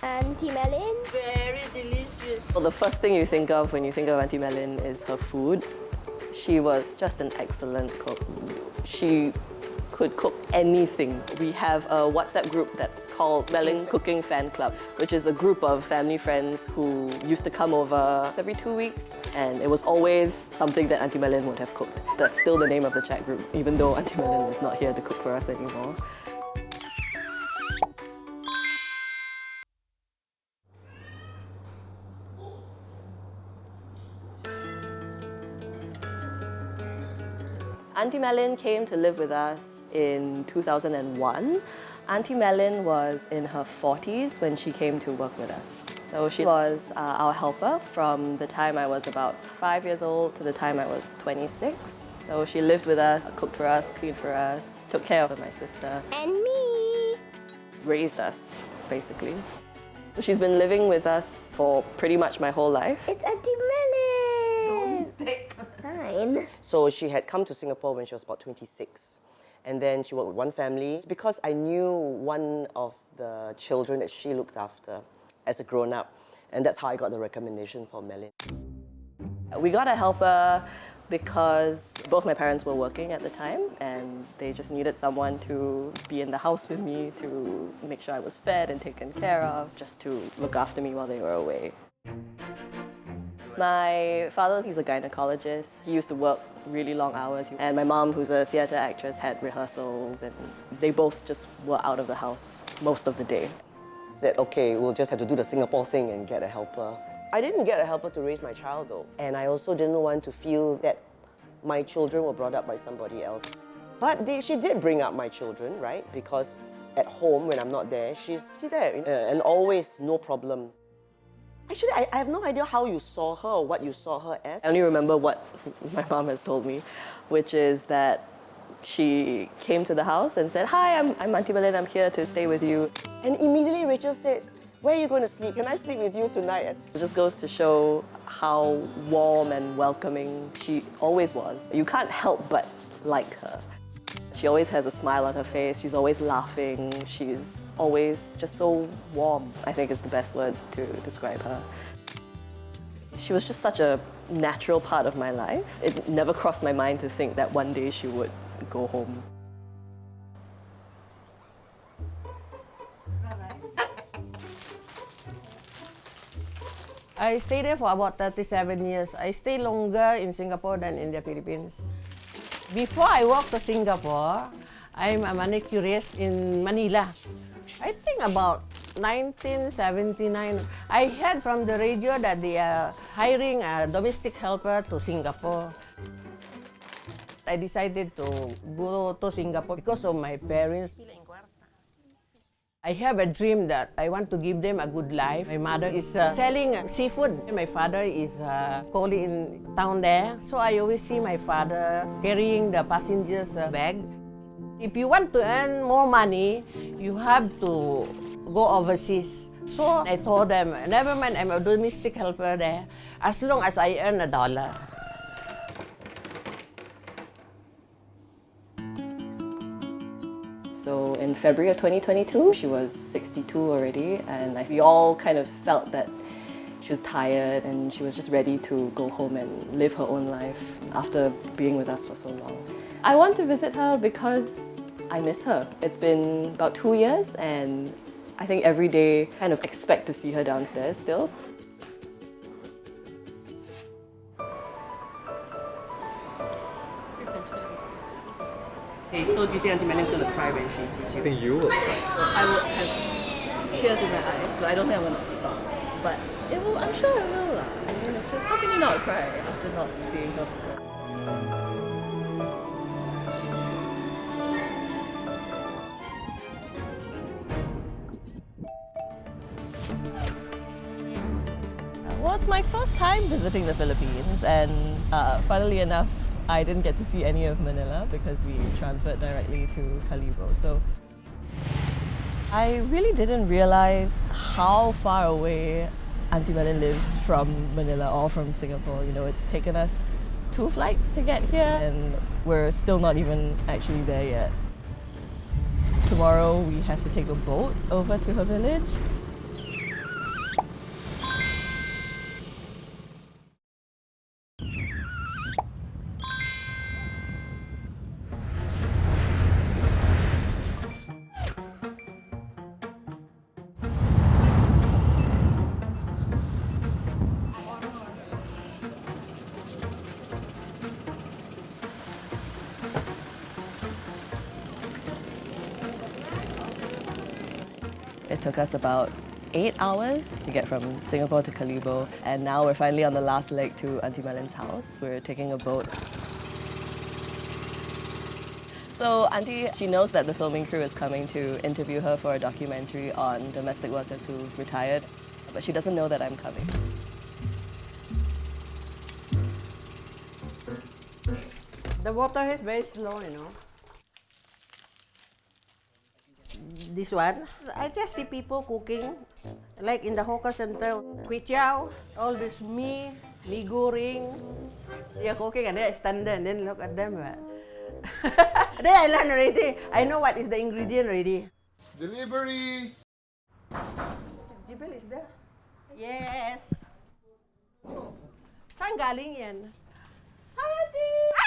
Auntie Marlyn. Very delicious. Well, the first thing you think of when you think of Auntie Marlyn is her food. She was just an excellent cook. She could cook anything. We have a WhatsApp group that's called Marlyn Cooking Fan Club, which is a group of family friends who used to come over every 2 weeks, and it was always something that Auntie Marlyn would have cooked. That's still the name of the chat group, even though Auntie Marlyn is not here to cook for us anymore. Auntie Marlyn came to live with us in 2001. Auntie Marlyn was in her 40s when she came to work with us. So she was our helper from the time I was about 5 years old to the time I was 26. So she lived with us, cooked for us, cleaned for us, took care of my sister. And me. Raised us, basically. She's been living with us for pretty much my whole life. It's Auntie Marlyn. Fine. So she had come to Singapore when she was about 26. And then she worked with one family. It's because I knew one of the children that she looked after as a grown-up. And that's how I got the recommendation for Marlyn. We got a helper because both my parents were working at the time and they just needed someone to be in the house with me to make sure I was fed and taken care of, just to look after me while they were away. My father, he's a gynecologist. He used to work really long hours. And my mom, who's a theatre actress, had rehearsals and they both just were out of the house most of the day. Said, okay, we'll just have to do the Singapore thing and get a helper. I didn't get a helper to raise my child though. And I also didn't want to feel that my children were brought up by somebody else. But she did bring up my children, right? Because at home, when I'm not there, she's there. And always, no problem. Actually, I have no idea how you saw her or what you saw her as. I only remember what my mom has told me, which is that she came to the house and said, "Hi, I'm Auntie Marlyn, I'm here to stay with you." And immediately Rachel said, "Where are you going to sleep? Can I sleep with you tonight?" It just goes to show how warm and welcoming she always was. You can't help but like her. She always has a smile on her face, she's always laughing, she's always just so warm, I think is the best word to describe her. She was just such a natural part of my life. It never crossed my mind to think that one day she would go home. I stayed there for about 37 years. I stay longer in Singapore than in the Philippines. Before I walked to Singapore, I'm a manicurist in Manila. I think about 1979, I heard from the radio that they are hiring a domestic helper to Singapore. I decided to go to Singapore because of my parents. I have a dream that I want to give them a good life. My mother is selling seafood. My father is a collie in town there. So I always see my father carrying the passengers' bag. If you want to earn more money, you have to go overseas. So I told them, never mind, I'm a domestic helper there, as long as I earn $1. So in February of 2022, she was 62 already, and we all kind of felt that she was tired and she was just ready to go home and live her own life after being with us for so long. I want to visit her because I miss her. It's been about 2 years and I think every day I kind of expect to see her downstairs still. Hey, so do you think Auntie Marlyn's going to cry when she sees you? I think you will cry. I will have tears in my eyes, but I don't think I'm going to sob. But it will, I'm sure I will. I mean, it's just, how can you not cry after not seeing her for so long? Well, it's my first time visiting the Philippines, and funnily enough, I didn't get to see any of Manila because we transferred directly to Kalibo. So I really didn't realize how far away Auntie Marlyn lives from Manila or from Singapore. You know, it's taken us 2 flights to get here and we're still not even actually there yet. Tomorrow we have to take a boat over to her village. It took us about 8 hours to get from Singapore to Kalibo, and now we're finally on the last leg to Auntie Marlyn's house. We're taking a boat. So Auntie, she knows that the filming crew is coming to interview her for a documentary on domestic workers who've retired, but she doesn't know that I'm coming. The water is very slow, you know. This one, I just see people cooking, like in the hawker center, kway chow, all this mee goreng. They're cooking and they stand there and then look at them. Then I learn already. I know what is the ingredient already. Delivery! Jibel is there? Yes. Saan galing yan? Auntie!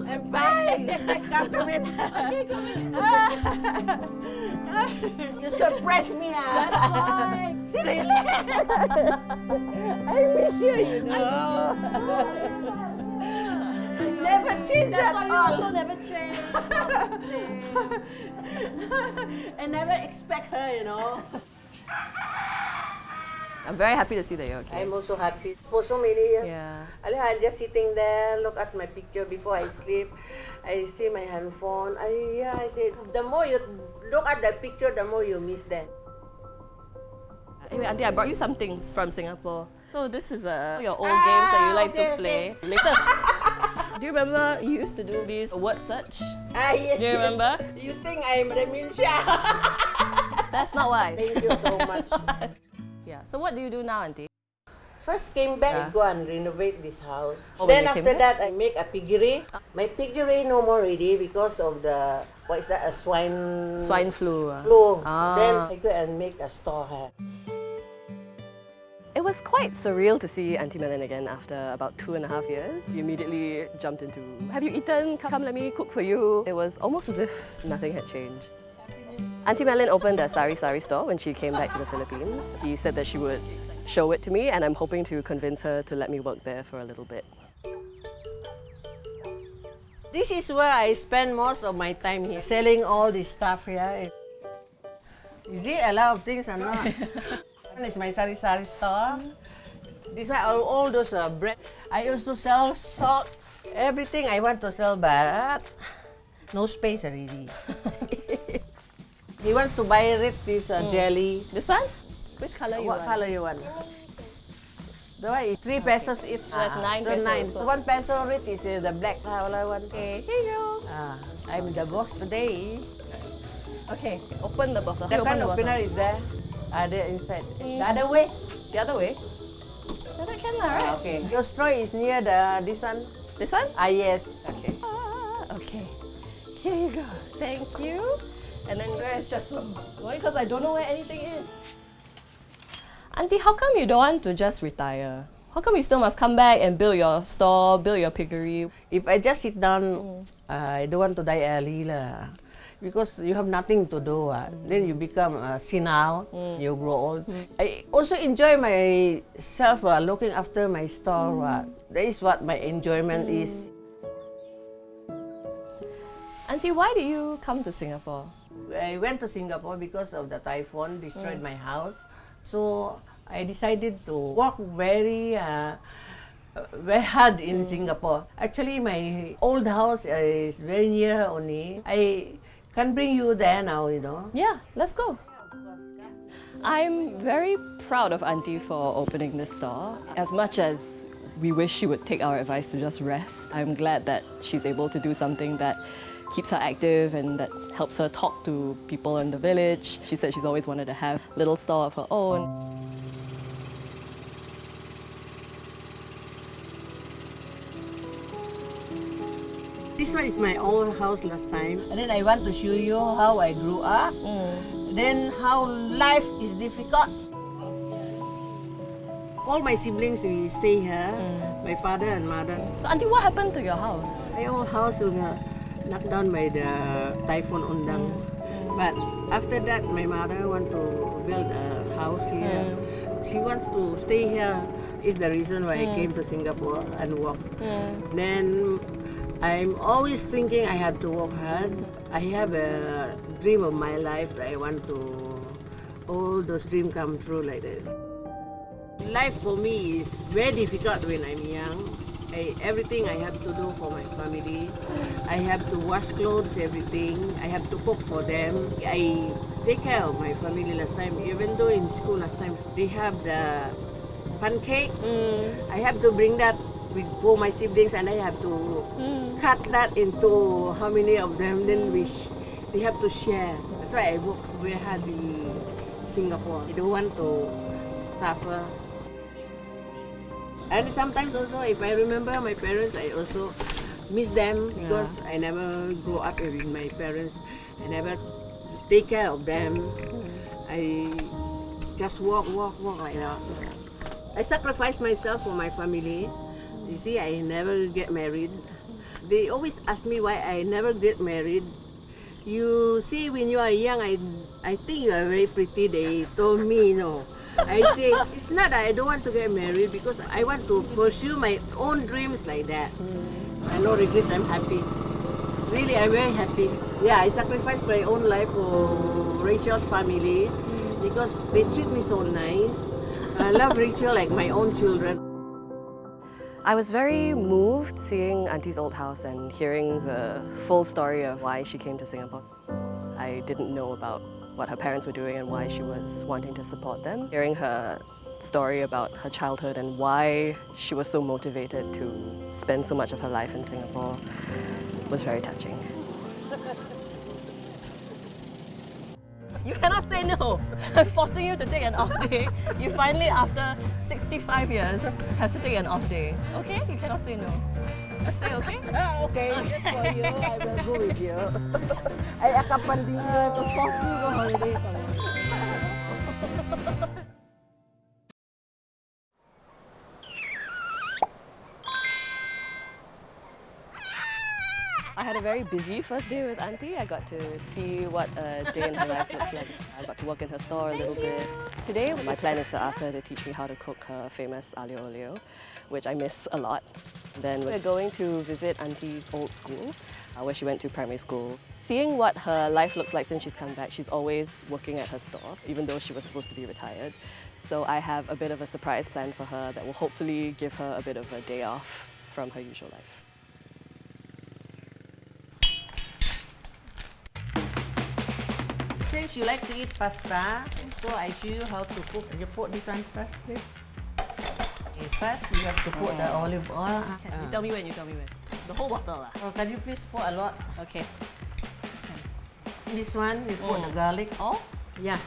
I'm fine. Come in. Okay, come in. You surprised me, That's fine. Really? I miss you, you know. Never change That's at why you all. also never change. I never expect her, you know. I'm very happy to see that you're okay. I'm also happy. For so many years, Yeah. I'm just sitting there, look at my picture before I sleep. I see my handphone. I said, the more you look at the picture, the more you miss that. Anyway, Auntie, I brought you some things from Singapore. So this is your old games that you like to play. Later. Do you remember you used to do these word search? Yes. Do you remember? You think I'm dementia? That's not why. Thank you so much. Yeah. So what do you do now, Auntie? First came back, Yeah. I go and renovate this house. Oh, when Then you after came that, I make a piggery. My piggery no more already because of the, what is that, a swine Flu. flu. Ah. Then I go and make a store here. It was quite surreal to see Auntie Marlyn again after about 2.5 years. We immediately jumped into, have you eaten? Come, let me cook for you. It was almost as if nothing had changed. Auntie Marlyn opened a sari-sari store when she came back to the Philippines. She said that she would show it to me, and I'm hoping to convince her to let me work there for a little bit. This is where I spend most of my time here, selling all this stuff here. Is it a lot of things or not? This is my sari-sari store. This one, all those bread. I also sell salt, everything I want to sell, but no space already. He wants to buy this jelly. This one? Which color you What want? color you want? The one is 3 pesos each. So that's 9 pesos. 9. So 1 peso rich is the black color one. Okay, here you go. I'm the boss today. Okay, open the bottle. The Open can the bottle. opener is there. They're inside. The other way. The other way? So that can, right? Okay. Your straw is near this one. This one? Yes. Okay. Okay. Here you go. Thank you. And then where is just room? Only because I don't know where anything is. Auntie, how come you don't want to just retire? How come you still must come back and build your store, build your piggery? If I just sit down, I don't want to die early lah. Because you have nothing to do. Then you become senile, you grow old. I also enjoy myself looking after my store. That is what my enjoyment is. Auntie, why did you come to Singapore? I went to Singapore because of the typhoon destroyed my house. So I decided to work very hard in Singapore. Actually, my old house is very near only. I can bring you there now, you know. Yeah, let's go. I'm very proud of Auntie for opening this store. As much as we wish she would take our advice to just rest, I'm glad that she's able to do something that keeps her active and that helps her talk to people in the village. She said she's always wanted to have a little store of her own. This one is my old house last time. And then I want to show you how I grew up. Then how life is difficult. All my siblings, we stay here. My father and mother. So Auntie, what happened to your house? My old house was knocked down by the typhoon Undang. But after that, my mother want to build a house here. She wants to stay here. is the reason why I came to Singapore and work. Then I'm always thinking I have to work hard. I have a dream of my life that I want to all those dreams come true like that. Life for me is very difficult when I'm young. Everything I have to do for my family. I have to wash clothes, everything. I have to cook for them. I take care of my family last time. Even though in school last time, they have the pancake. I have to bring that with all my siblings and I have to cut that into how many of them. Then we have to share. That's why I work very hard in Singapore. I don't want to suffer. And sometimes also, if I remember my parents, I also miss them because I never grew up with my parents. I never take care of them. I just walk like that. I sacrifice myself for my family. You see, I never get married. They always ask me why I never get married. You see, when you are young, I think you are very pretty. They told me, no. I say, it's not that I don't want to get married because I want to pursue my own dreams like that. I no regrets, I'm happy. Really, I'm very happy. Yeah, I sacrificed my own life for Rachel's family because they treat me so nice. I love Rachel like my own children. I was very moved seeing Auntie's old house and hearing the full story of why she came to Singapore. I didn't know about what her parents were doing and why she was wanting to support them. Hearing her story about her childhood and why she was so motivated to spend so much of her life in Singapore was very touching. You cannot say no. I'm forcing you to take an off day. You finally, after 65 years, have to take an off day. Okay? You cannot say no. Just say okay? Okay, just for you, I will go with you. I accompany you to force you go holiday somewhere. I had a very busy first day with Auntie. I got to see what a day in her life looks like. I got to work in her store a little bit. Today, my plan is to ask her to teach me how to cook her famous aglio olio, which I miss a lot. Then we're going to visit Auntie's old school, where she went to primary school. Seeing what her life looks like since she's come back, she's always working at her stores, even though she was supposed to be retired. So I have a bit of a surprise plan for her that will hopefully give her a bit of a day off from her usual life. Since you like to eat pasta, so I show you how to cook. You put this one first, please. Okay, first you have to put the olive oil. You tell me when, you tell me when. The whole bottle. Oh, can you please put a lot? Okay. This one, you put the garlic. All? Yeah.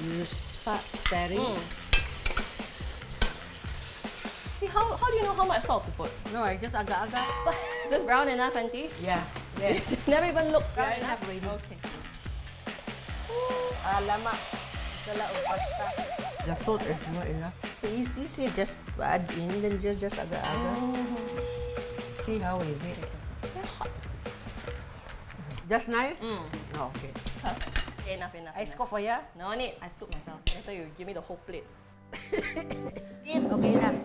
You start stirring. How do you know how much salt to put? No, I just agak-agak. Is this brown enough, Auntie? Yeah. Yeah. Never even looked brown Yeah, enough. enough already. Okay. Alamak. Salah pasta. The salt is not enough. So easy, just add in, then just agak-agak. See how is it? Just nice? Oh, okay. Perfect. Okay, enough. I scoop for you? No need. I scoop myself. Later you give me the whole plate. Okay, enough.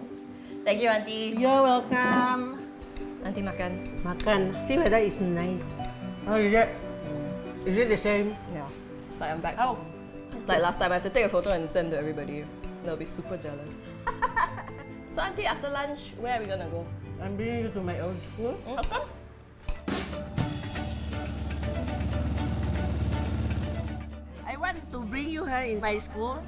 Thank you, Auntie. You're welcome. Auntie makan. Makan. See whether it's nice. How is it? Is it the same? Yeah. It's like I'm back Oh. home. It's like last time I have to take a photo and send to everybody. They'll be super jealous. So Auntie, after lunch, where are we gonna go? I'm bringing you to my old school. How come? I want to bring you here in my school.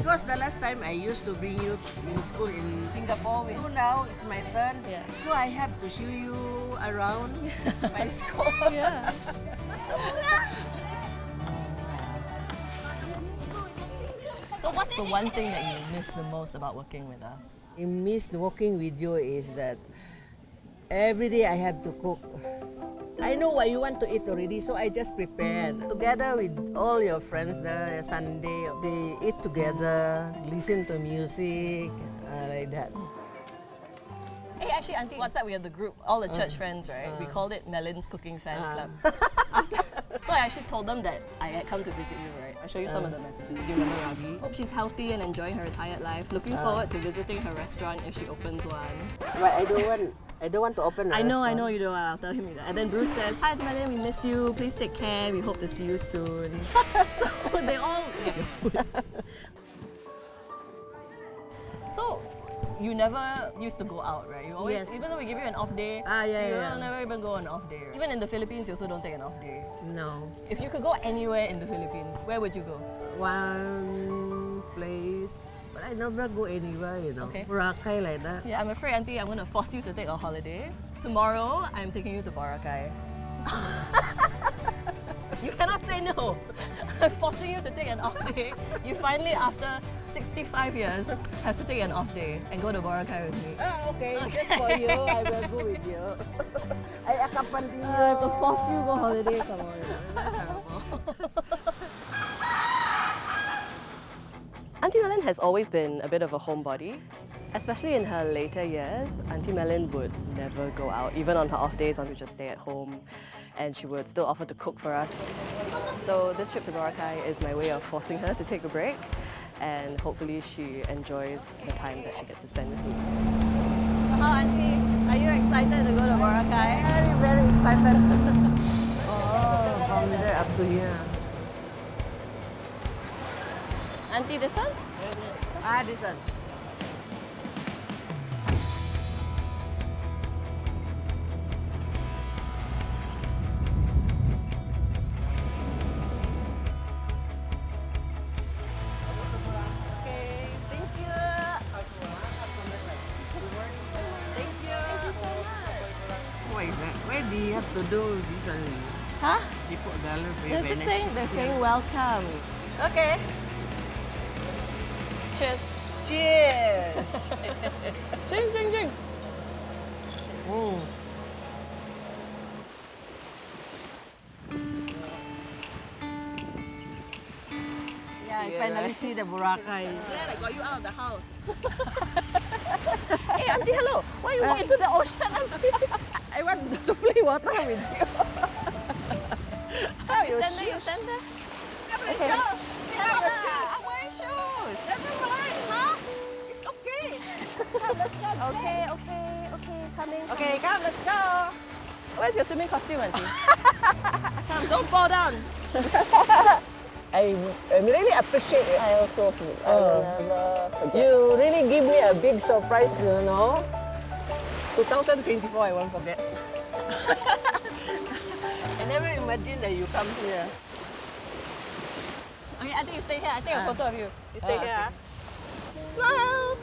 Because the last time I used to bring you in school in Singapore, so now it's my turn. Yeah. So I have to show you around my school. Yeah. So what's the one thing that you miss the most about working with us? I miss working with you is that every day I have to cook. I know what you want to eat already, so I just prepared. Together with all your friends there, Sunday, they eat together, listen to music, like that. Hey, actually, Auntie, what's up? We have the group, all the church friends, right? We called it Melon's Cooking Fan Club. So I actually told them that I had come to visit you, right? I'll show you some of the messages. Do you remember Ravi? Hope she's healthy and enjoying her retired life. Looking forward to visiting her restaurant if she opens one. But I don't want to open a I know restaurant. you don't. I'll tell him that. And then Bruce says, "Hi, Auntie Marlyn, we miss you. Please take care. We hope to see you soon." So they all miss your food. So you never used to go out, right? You always, Yes. even though we give you an off day, you will never even go on an off day. Right? Even in the Philippines, you also don't take an off day. No. If you could go anywhere in the Philippines, where would you go? One place, but I never go anywhere, you know. Okay. Boracay like that. Yeah, I'm afraid, Auntie, I'm going to force you to take a holiday. Tomorrow, I'm taking you to Boracay. You cannot say no. I'm forcing you to take an off day. You finally, after 65 years, have to take an off day and go to Boracay with me. Okay, just for you, I will go with you. I accompany you. I have to force you to go holiday somewhere. That's terrible. Auntie Marlyn has always been a bit of a homebody. Especially in her later years, Auntie Marlyn would never go out. Even on her off days, Auntie would just stay at home. And she would still offer to cook for us. So this trip to Boracay is my way of forcing her to take a break. And hopefully she enjoys the time that she gets to spend with me. How, Auntie? Are you excited to go to Boracay? Very, very excited. Oh, from there up to here. Auntie, this one? This one. Why do you have to do this one? Huh? You put dollar for They're just saying, welcome. Okay. Cheers. Cheers. Drink. Yeah, I finally see the Boracay. Glad I got you out of the house. Hey, Auntie, hello. Why you walk into the ocean, Auntie? I want to play water with you. You stand there. Okay. I'm wearing shoes. Never mind. Huh? It's okay. Okay. Coming. Okay, come, let's go. Where's your swimming costume, Auntie? Come, don't fall down. I really appreciate it. I also feel. I will never forget. You really give me a big surprise, you know. 2024, I won't forget. I never imagined that you come here. Okay, Auntie, you stay here. I take a photo of you. You stay here. okay. Smile.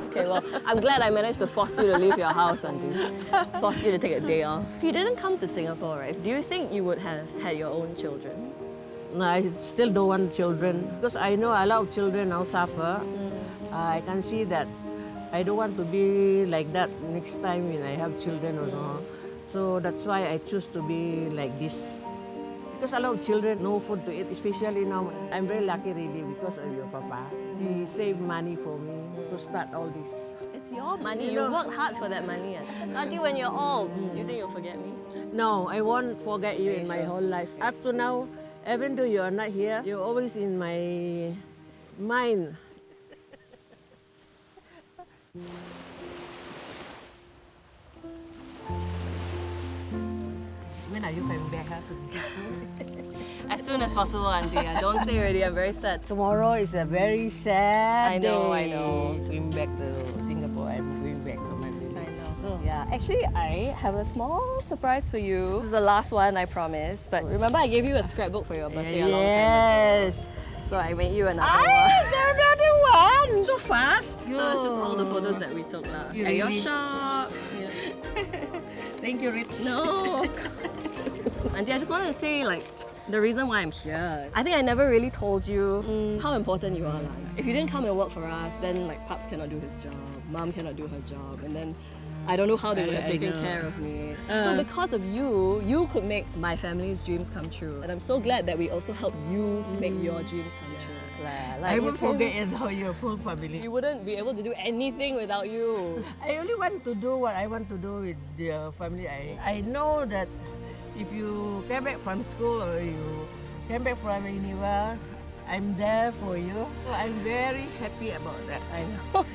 Okay, well, I'm glad I managed to force you to leave your house, Auntie. Force you to take a day off. If you didn't come to Singapore, right, do you think you would have had your own children? No, I still don't want children because I know a lot of children now suffer. I can see that I don't want to be like that next time when I have children also. So that's why I choose to be like this. Because a lot of children no food to eat, especially now. I'm very lucky really because of your papa. He saved money for me to start all this. It's your money. You You know- worked hard for that money. Auntie, when you're old, you think you'll forget me? No, I won't forget you in my whole life. Up to now, even though you are not here, you're always in my mind. When are you coming back to visit me? As soon as possible, Auntie. Don't say already. I'm very sad. Tomorrow is a very sad I day. know. Going back to Singapore, I'm going back to my village. I know. So, Yeah, actually, I have a small surprise for you. This is the last one, I promise. But remember, I gave you a scrapbook for your birthday a long time yes. ago. So I made you another one. Another one. So fast. So it's just all the photos that we took lah. You At your really- shop. Thank you, Rich. No. Auntie, I just wanted to say like the reason why I'm here. I think I never really told you how important you are. Lah. If you didn't come and work for us, then like Pops cannot do his job, Mom cannot do her job, and then I don't know how they would have I taken know. care of me. So because of you, you could make my family's dreams come true. And I'm so glad that we also helped you make your dreams come true. lah. I you won't can- forget your full family. You wouldn't be able to do anything without you. I only want to do what I want to do with the family. I know that if you came back from school or you came back from Univa, I'm there for you. I'm very happy about that. I know.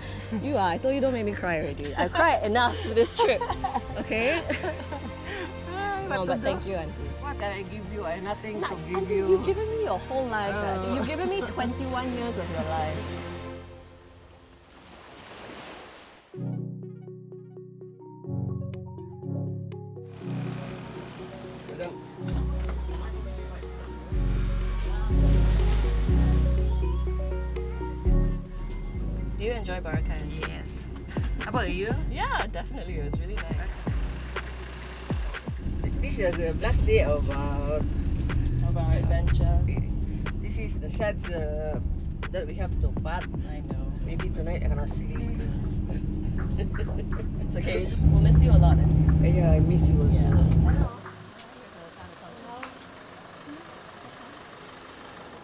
You are. I told you don't make me cry already. I've cried enough for this trip. Okay? No, but thank you, Auntie. What can I give you? I have nothing to give Auntie, you. you've given me your whole life. Auntie. You've given me 21 years of your life. Do you enjoy Barakan? Yes. How about you? Yeah, definitely. It was really nice. This is the last day of Of our adventure. This is the sad that we have to part. I know. Maybe tonight I cannot sleep. It's okay. We'll miss you a lot, Auntie. Yeah, I miss you also.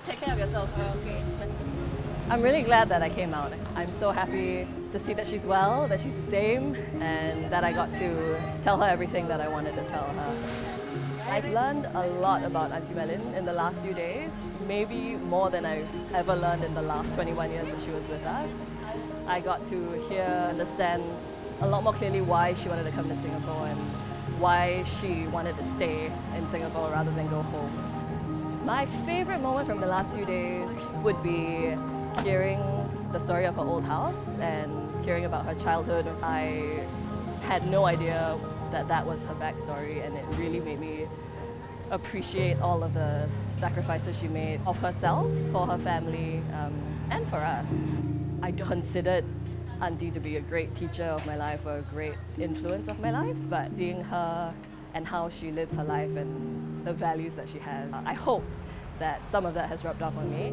Take care of yourself. Okay. I'm really glad that I came out. I'm so happy to see that she's well, that she's the same, and that I got to tell her everything that I wanted to tell her. I've learned a lot about Auntie Marlyn in the last few days, maybe more than I've ever learned in the last 21 years that she was with us. I got to understand a lot more clearly why she wanted to come to Singapore and why she wanted to stay in Singapore rather than go home. My favorite moment from the last few days would be hearing the story of her old house and hearing about her childhood. I had no idea that that was her backstory, and it really made me appreciate all of the sacrifices she made of herself, for her family, and for us. I considered Auntie to be a great teacher of my life or a great influence of my life, but seeing her and how she lives her life and the values that she has, I hope that some of that has rubbed off on me.